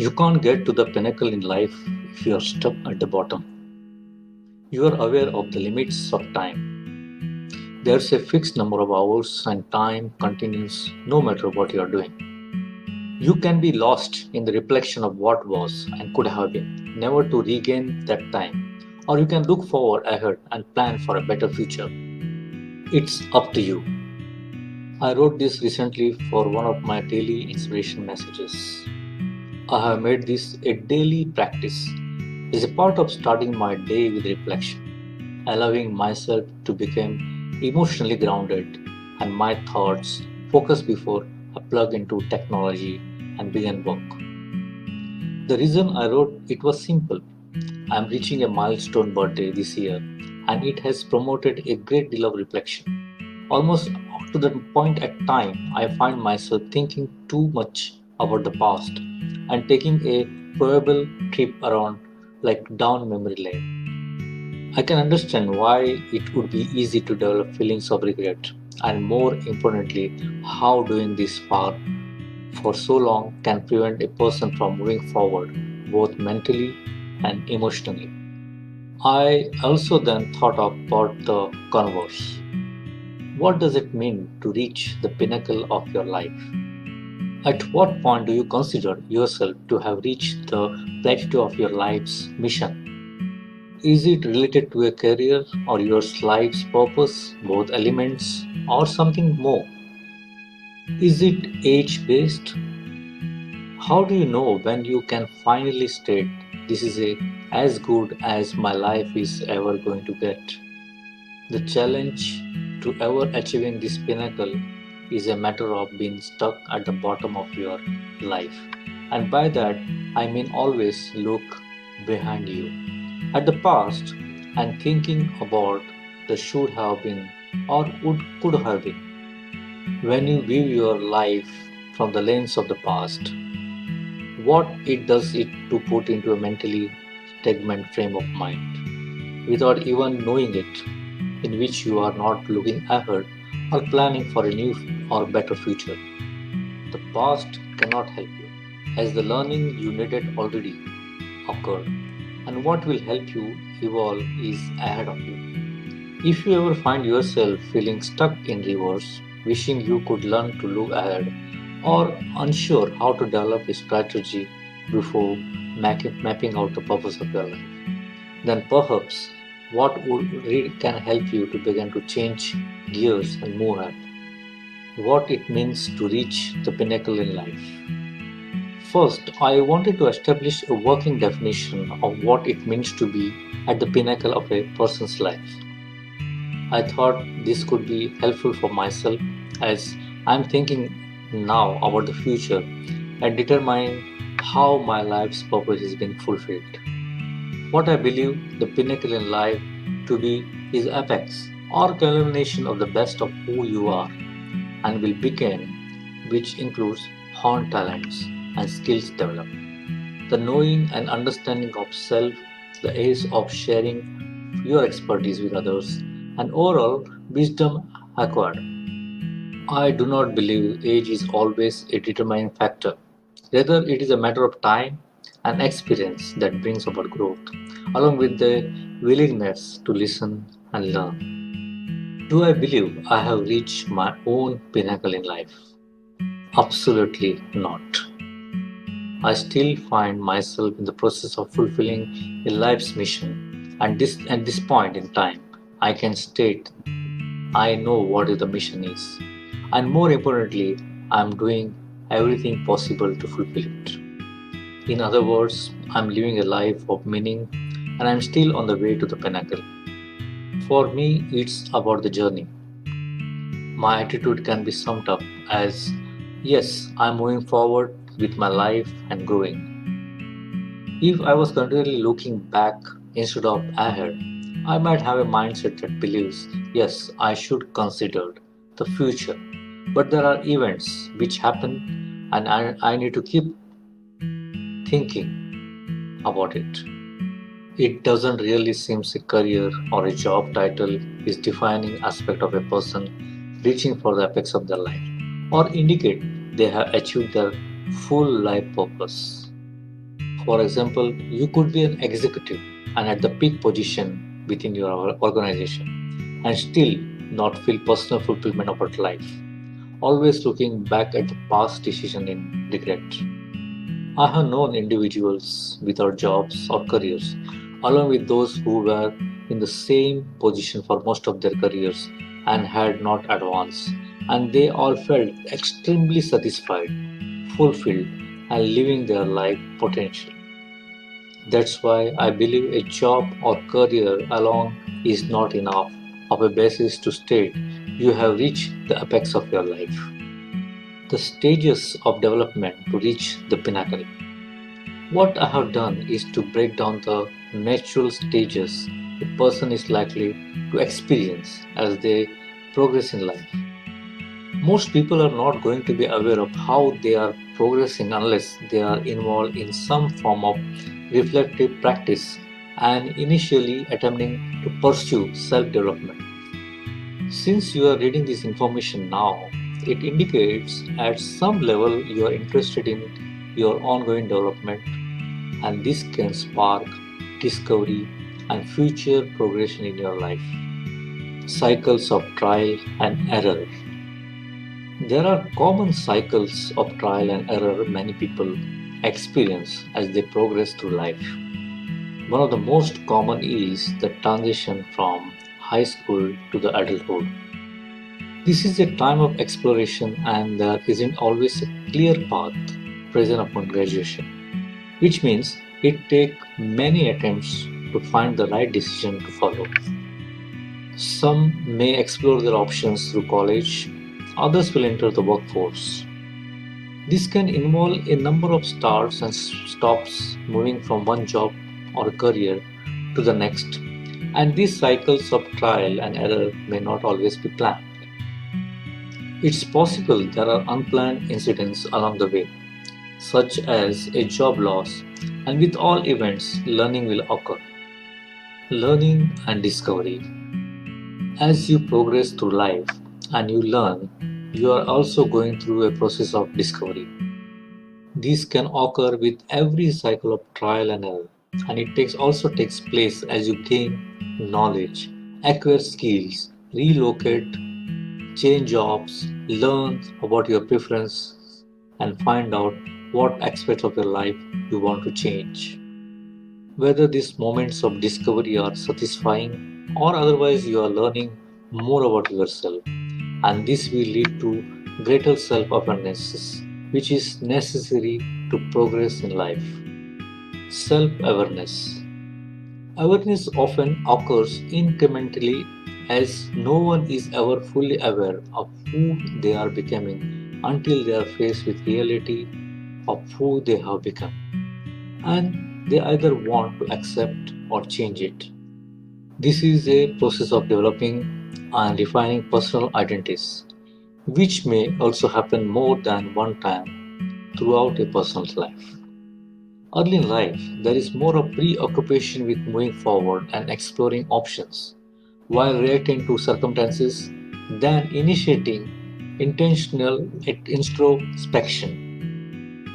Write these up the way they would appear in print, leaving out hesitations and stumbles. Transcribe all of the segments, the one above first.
You can't get to the pinnacle in life if you are stuck at the bottom. You are aware of the limits of time. There's a fixed number of hours, and time continues no matter what you are doing. You can be lost in the reflection of what was and could have been, never to regain that time. Or you can look forward ahead and plan for a better future. It's up to you. I wrote this recently for one of my daily inspiration messages. I have made this a daily practice. It's a part of starting my day with reflection, allowing myself to become emotionally grounded and my thoughts focused before I plug into technology and begin work. The reason I wrote it was simple. I am reaching a milestone birthday this year, and it has promoted a great deal of reflection. Almost to the point at time I find myself thinking too much about the past and taking a probable trip around like down memory lane. I can understand why it would be easy to develop feelings of regret, and more importantly, how doing this for so long can prevent a person from moving forward both mentally and emotionally. I also then thought about the converse. What does it mean to reach the pinnacle of your life? At what point do you consider yourself to have reached the plateau of your life's mission? Is it related to a career or your life's purpose, both elements, or something more? Is it age based? How do you know when you can finally state this is as good as my life is ever going to get? The challenge to ever achieving this pinnacle is a matter of being stuck at the bottom of your life. And by that, I mean always look behind you at the past and thinking about the should have been or could have been. When you view your life from the lens of the past, what it does it to put into a mentally stagnant frame of mind without even knowing it, in which you are not looking ahead or planning for a new or better future. The past cannot help you, as the learning you needed already occurred, and what will help you evolve is ahead of you. If you ever find yourself feeling stuck in reverse, wishing you could learn to look ahead, or unsure how to develop a strategy before mapping out the purpose of your life, then perhaps what would read can help you to begin to change gears and move ahead. What it means to reach the pinnacle in life. First, I wanted to establish a working definition of what it means to be at the pinnacle of a person's life. I thought this could be helpful for myself as I'm thinking now about the future and determine how my life's purpose is being fulfilled. What I believe the pinnacle in life to be is apex or culmination of the best of who you are and will become, which includes honed talents and skills developed. The knowing and understanding of self, the ace of sharing your expertise with others, and overall wisdom acquired. I do not believe age is always a determining factor. Rather, it is a matter of time and experience that brings about growth, along with the willingness to listen and learn. Do I believe I have reached my own pinnacle in life? Absolutely not. I still find myself in the process of fulfilling a life's mission, and at this point in time, I can state I know what the mission is, and more importantly, I am doing everything possible to fulfill it. In other words, I am living a life of meaning, and I am still on the way to the pinnacle. For me, it's about the journey. My attitude can be summed up as yes, I'm moving forward with my life and growing. If I was continually looking back instead of ahead, I might have a mindset that believes, yes, I should consider the future. But there are events which happen and I need to keep thinking about it. It doesn't really seem a career or a job title is defining aspect of a person reaching for the apex of their life or indicate they have achieved their full life purpose. For example, you could be an executive and at the peak position within your organization and still not feel personal fulfillment about life, always looking back at the past decision in regret. I have known individuals without jobs or careers, along with those who were in the same position for most of their careers and had not advanced, and they all felt extremely satisfied, fulfilled, and living their life potential. That's why I believe a job or career alone is not enough of a basis to state you have reached the apex of your life. The stages of development to reach the pinnacle. What I have done is to break down the natural stages a person is likely to experience as they progress in life. Most people are not going to be aware of how they are progressing unless they are involved in some form of reflective practice and initially attempting to pursue self development. Since you are reading this information now, it indicates at some level you are interested in your ongoing development, and this can spark discovery and future progression in your life. Cycles of trial and error. There are common cycles of trial and error many people experience as they progress through life. One of the most common is the transition from high school to the adulthood. This is a time of exploration and there isn't always a clear path present upon graduation, which means it takes many attempts to find the right decision to follow. Some may explore their options through college, others will enter the workforce. This can involve a number of starts and stops moving from one job or career to the next, and these cycles of trial and error may not always be planned. It's possible there are unplanned incidents along the way, such as a job loss, and with all events, learning will occur. Learning and discovery. As you progress through life and you learn, you are also going through a process of discovery. This can occur with every cycle of trial and error, and it also takes place as you gain knowledge, acquire skills, relocate, change jobs, learn about your preferences, and find out what aspects of your life you want to change. Whether these moments of discovery are satisfying or otherwise, you are learning more about yourself, and this will lead to greater self awareness, which is necessary to progress in life. Self awareness. Awareness often occurs incrementally as no one is ever fully aware of who they are becoming until they are faced with reality of who they have become, and they either want to accept or change it. This is a process of developing and refining personal identities, which may also happen more than one time throughout a person's life. Early in life, there is more of preoccupation with moving forward and exploring options, while reacting to circumstances than initiating intentional introspection.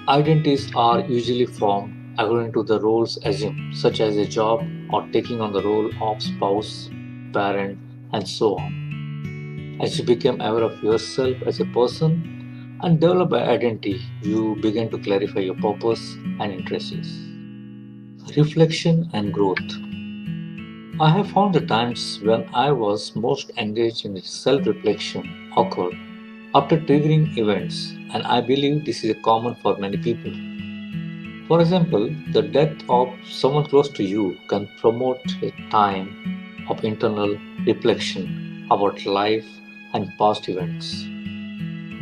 Identities are usually formed according to the roles assumed, such as a job or taking on the role of spouse, parent, and so on. As you become aware of yourself as a person and develop an identity, you begin to clarify your purpose and interests. Reflection and growth. I have found the times when I was most engaged in self reflection occurred after triggering events, and I believe this is common for many people. For example, the death of someone close to you can promote a time of internal reflection about life and past events.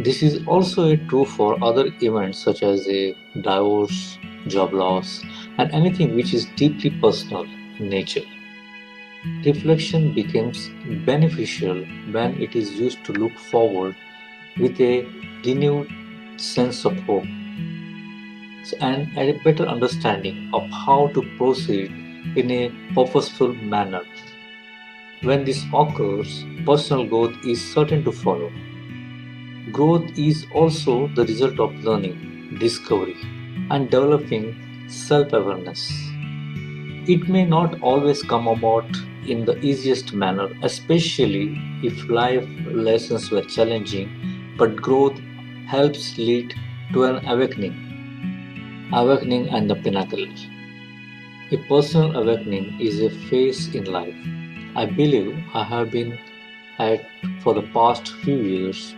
This is also true for other events such as a divorce, job loss, and anything which is deeply personal in nature. Reflection becomes beneficial when it is used to look forward with a renewed sense of hope and a better understanding of how to proceed in a purposeful manner. When this occurs, personal growth is certain to follow. Growth is also the result of learning, discovery, and developing self awareness. It may not always come about in the easiest manner, especially if life lessons were challenging, but growth helps lead to an awakening. Awakening and the pinnacle. A personal awakening is a phase in life. I believe I have been at for the past few years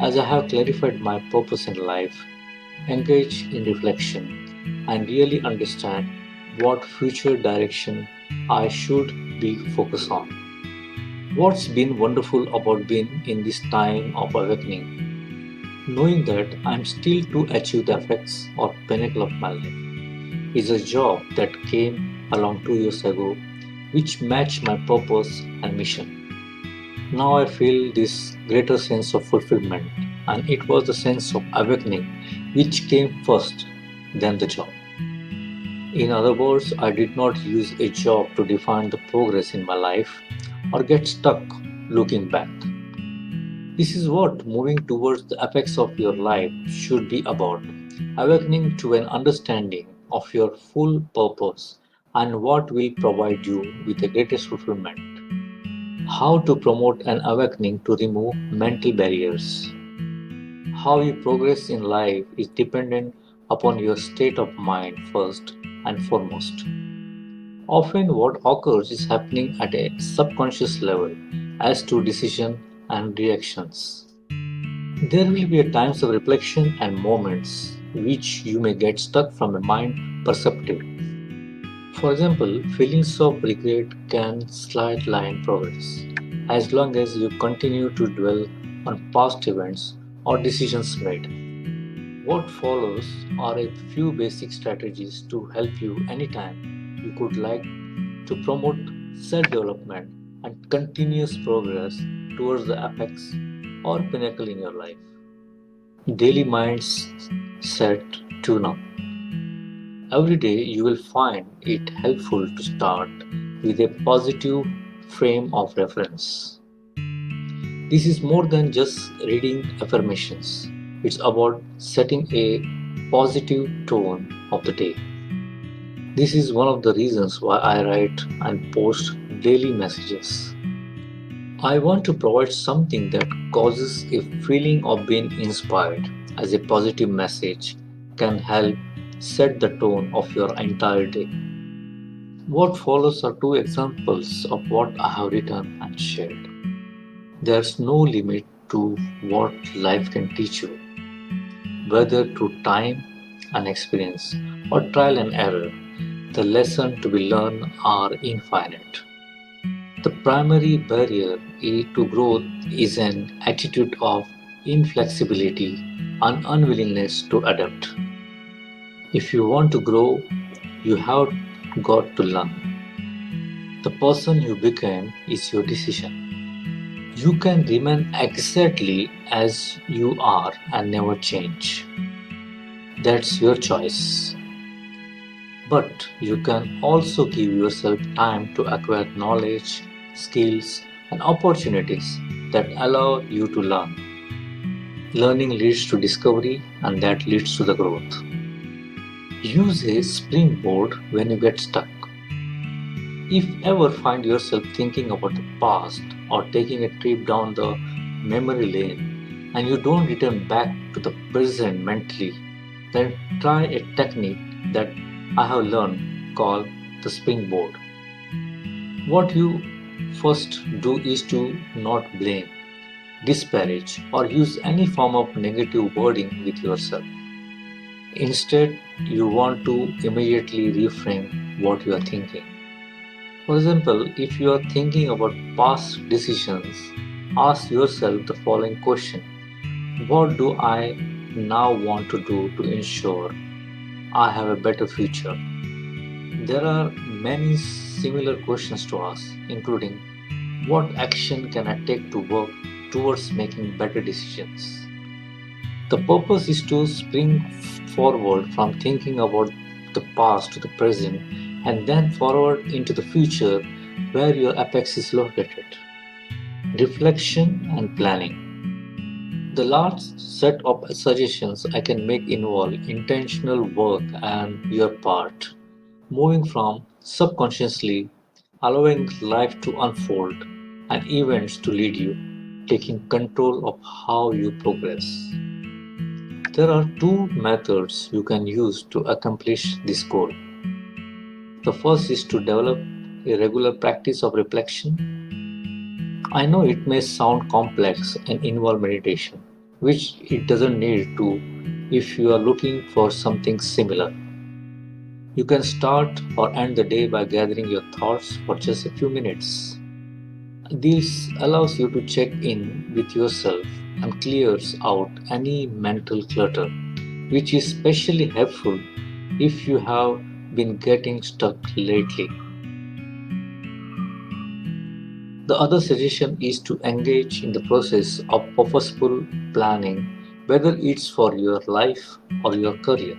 as I have clarified my purpose in life, engaged in reflection, and really understand what future direction I should be focused on. What's been wonderful about being in this time of awakening, knowing that I'm still to achieve the effects or pinnacle of my life, is a job that came along 2 years ago, which matched my purpose and mission. Now I feel this greater sense of fulfillment, and it was the sense of awakening which came first, then the job. In other words, I did not use a job to define the progress in my life or get stuck looking back. This is what moving towards the apex of your life should be about, awakening to an understanding of your full purpose and what will provide you with the greatest fulfillment. How to promote an awakening to remove mental barriers. How you progress in life is dependent upon your state of mind first and foremost. Often, what occurs is happening at a subconscious level as to decision and reactions. There will be times of reflection and moments which you may get stuck from a mind perspective. For example, feelings of regret can slide line progress as long as you continue to dwell on past events or decisions made. What follows are a few basic strategies to help you anytime you could like to promote self development and continuous progress towards the apex or pinnacle in your life. Daily mindset tune up. Every day you will find it helpful to start with a positive frame of reference. This is more than just reading affirmations. It's about setting a positive tone of the day. This is one of the reasons why I write and post daily messages. I want to provide something that causes a feeling of being inspired, as a positive message can help set the tone of your entire day. What follows are two examples of what I have written and shared. There's no limit to what life can teach you, whether through time and experience or trial and error. The lessons to be learned are infinite. The primary barrier to growth is an attitude of inflexibility and unwillingness to adapt. If you want to grow, you have got to learn. The person you became is your decision. You can remain exactly as you are and never change. That's your choice. But you can also give yourself time to acquire knowledge, skills, and opportunities that allow you to learn. Learning leads to discovery, and that leads to the growth. Use a springboard when you get stuck. If ever find yourself thinking about the past or taking a trip down the memory lane and you don't return back to the present mentally, then try a technique that I have learned called the springboard. What you first do is to not blame, disparage, or use any form of negative wording with yourself. Instead, you want to immediately reframe what you are thinking. For example, if you are thinking about past decisions, ask yourself the following question: what do I now want to do to ensure I have a better future? There are many similar questions to ask, including what action can I take to work towards making better decisions? The purpose is to spring forward from thinking about the past to the present and then forward into the future where your apex is located. Reflection and planning. The last set of suggestions I can make involve intentional work and your part, moving from subconsciously, allowing life to unfold and events to lead you, taking control of how you progress. There are two methods you can use to accomplish this goal. The first is to develop a regular practice of reflection. I know it may sound complex and involve meditation, which it doesn't need to if you are looking for something similar. You can start or end the day by gathering your thoughts for just a few minutes. This allows you to check in with yourself and clears out any mental clutter, which is especially helpful if you have been getting stuck lately. The other suggestion is to engage in the process of purposeful planning, whether it's for your life or your career.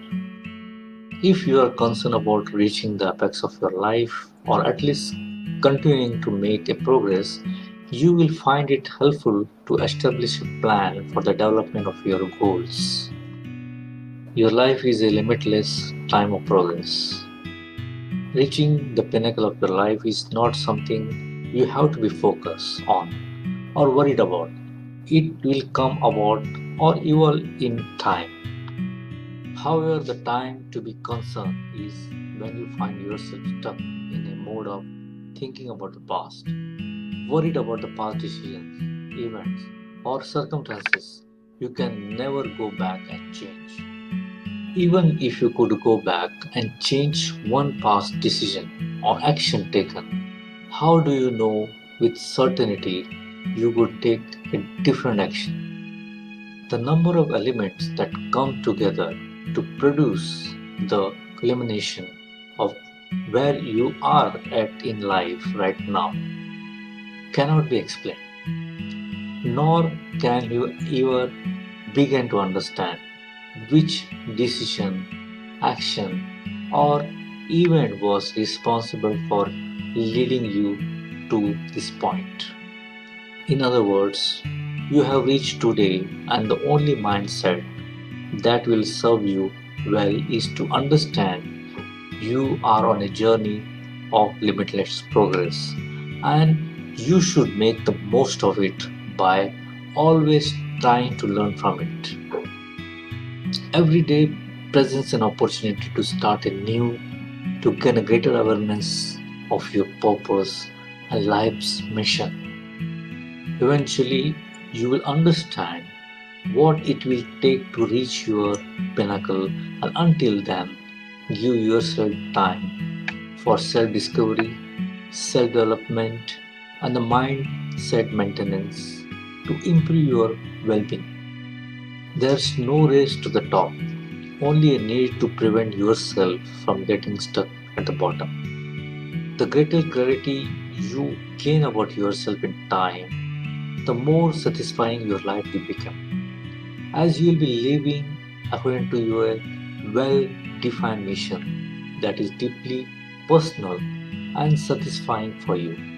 If you are concerned about reaching the apex of your life or at least continuing to make a progress, you will find it helpful to establish a plan for the development of your goals. Your life is a limitless time of progress. Reaching the pinnacle of your life is not something you have to be focused on or worried about. It will come about or evolve in time. However, the time to be concerned is when you find yourself stuck in a mode of thinking about the past, worried about the past decisions, events, or circumstances you can never go back and change. Even if you could go back and change one past decision or action taken, how do you know with certainty you would take a different action? The number of elements that come together to produce the culmination of where you are at in life right now cannot be explained, nor can you ever begin to understand which decision, action, or event was responsible for leading you to this point. In other words, you have reached today, and the only mindset that will serve you well is to understand you are on a journey of limitless progress and you should make the most of it by always trying to learn from it. Every day presents an opportunity to start anew, to gain a greater awareness of your purpose and life's mission. Eventually, you will understand what it will take to reach your pinnacle, and until then, give yourself time for self discovery, self development, and the mindset maintenance to improve your well being. There's no race to the top, only a need to prevent yourself from getting stuck at the bottom. The greater clarity you gain about yourself in time, the more satisfying your life will become, as you will be living according to your well defined mission that is deeply personal and satisfying for you.